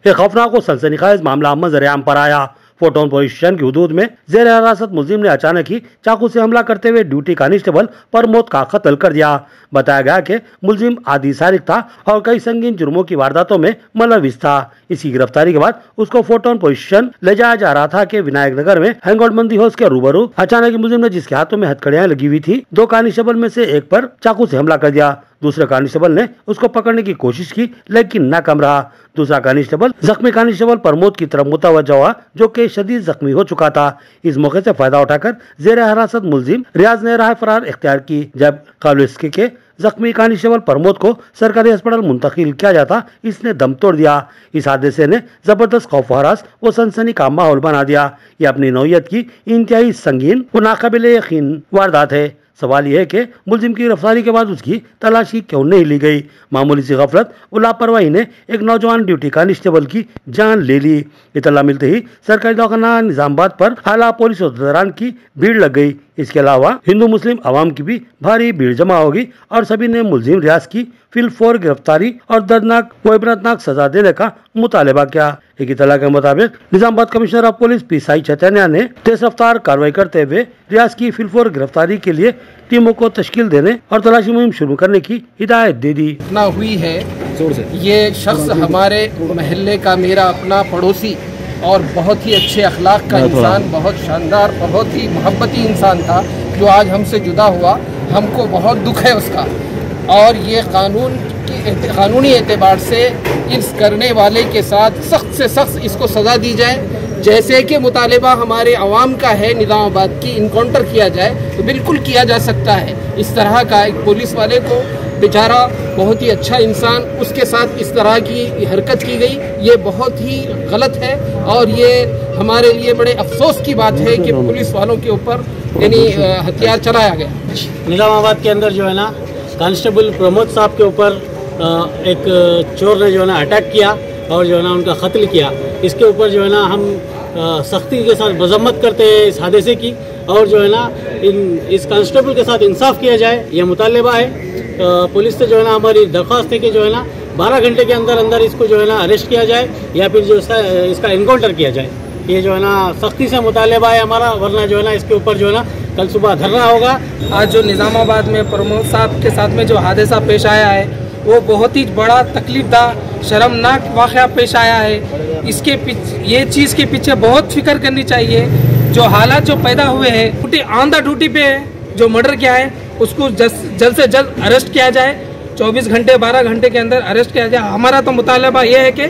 एक खौफनाक और सनसनीखेज मामला मंजर-ए-आम पर आया। फोटोन पुलिस स्टेशन की हदूद में जेर हिरासत मुलजिम ने अचानक ही चाकू से हमला करते हुए ड्यूटी कांस्टेबल प्रमोद का कत्ल कर दिया। बताया गया कि मुलजिम आदि सारिक था और कई संगीन जुर्मों की वारदातों में मुलविस था। इसकी गिरफ्तारी के बाद उसको फोटोन पुलिस स्टेशन ले जाया जा रहा था कि विनायक नगर में हैंगआउट मंदी हाउस के रूबरू अचानक मुलजिम ने, जिसके हाथों में हथकड़ियां लगी हुई थी, दो कांस्टेबल में से एक पर चाकू से हमला कर दिया। दूसरे कांस्टेबल ने उसको पकड़ने की कोशिश की लेकिन नाकाम रहा। दूसरा कांस्टेबल जख्मी कांस्टेबल प्रमोद की तरफ मुतवज्जो हुआ, जो कि शदीद जख्मी हो चुका था। इस मौके से फायदा उठाकर जेर हिरासत मुलजिम रियाज ने राह फरार इख्तियार की। जब काबिल के जख्मी कांस्टेबल प्रमोद को सरकारी अस्पताल मुंतकिल किया जाता, इसने दम तोड़ दिया। इस हादसे ने जबरदस्त खौफ हरास व सनसनी का माहौल बना दिया। ये अपनी नौयत की इंतहाई संगीन व नाकाबिले यकीन वारदात है। सवाल यह है कि मुलजिम की गिरफ्तारी के बाद उसकी तलाशी क्यों नहीं ली गई। मामूली सी गफलत व लापरवाही ने एक नौजवान ड्यूटी कांस्टेबल की जान ले ली। इतला मिलते ही सरकारी दवाखाना निजामाबाद पर आला पुलिस और दौरान की भीड़ लग गई। इसके अलावा हिंदू मुस्लिम आवाम की भी भारी भीड़ जमा होगी और सभी ने मुलजिम रियाज की फिलफौर गिरफ्तारी और दर्दनाक व इबरतनाक सजा देने का मुतालबा किया। एक इतला के मुताबिक निजामाबाद कमिश्नर ऑफ पुलिस पी.साई चैतन्य ने तेज रफ्तार कार्रवाई करते हुए रियाज की फिलफौर गिरफ्तारी के लिए टीमों को तश्कील देने और तलाशी मुहिम शुरू करने की हिदायत दे दी। घटना हुई है, ये शख्स हमारे महल्ले का मेरा अपना पड़ोसी और बहुत ही अच्छे अखलाक का इंसान, बहुत शानदार, बहुत ही मोहब्बती इंसान था, जो आज हमसे जुदा हुआ। हमको बहुत दुख है उसका, और ये कानूनी एतबार से इस करने वाले के साथ सख्त से सख्त इसको सज़ा दी जाए। जैसे कि मुतालिबा हमारे अवाम का है निजामाबाद की, इनकाउंटर किया जाए तो बिल्कुल किया जा सकता है। इस तरह का एक पुलिस वाले को, बेचारा बहुत ही अच्छा इंसान, उसके साथ इस तरह की हरकत की गई, ये बहुत ही गलत है। और ये हमारे लिए बड़े अफसोस की बात है कि पुलिस वालों के ऊपर यानी हथियार चलाया गया। निजामाबाद के अंदर जो है ना, कांस्टेबल प्रमोद साहब के ऊपर एक चोर ने जो है ना अटैक किया और जो है ना उनका कत्ल किया। इसके ऊपर जो है ना हम सख्ती के साथ मजम्मत करते हैं इस हादसे की, और जो है ना इस कांस्टेबल के साथ इंसाफ किया जाए, यह मुतालबा है। पुलिस से जो है ना हमारी दरख्वास्त है कि जो है ना 12 घंटे के अंदर अंदर इसको जो है ना अरेस्ट किया जाए या फिर जो इसका इनकाउंटर किया जाए। ये जो है ना सख्ती से मुतालबा है हमारा, वरना जो है ना इसके ऊपर जो है ना कल सुबह धरना होगा। आज जो निजामाबाद में प्रमोद साहब के साथ में जो हादसा पेश आया है, वो बहुत ही बड़ा तकलीफदार, शर्मनाक वाक़या पेश आया है। इसके ये चीज़ के पीछे बहुत फिक्र करनी चाहिए। जो हालात जो पैदा हुए हैं, ऑन द ड्यूटी पे जो मर्डर किया है उसको जल्द से जल्द अरेस्ट किया जाए। 24 घंटे 12 घंटे के अंदर अरेस्ट किया जाए। हमारा तो मुतालबा ये है कि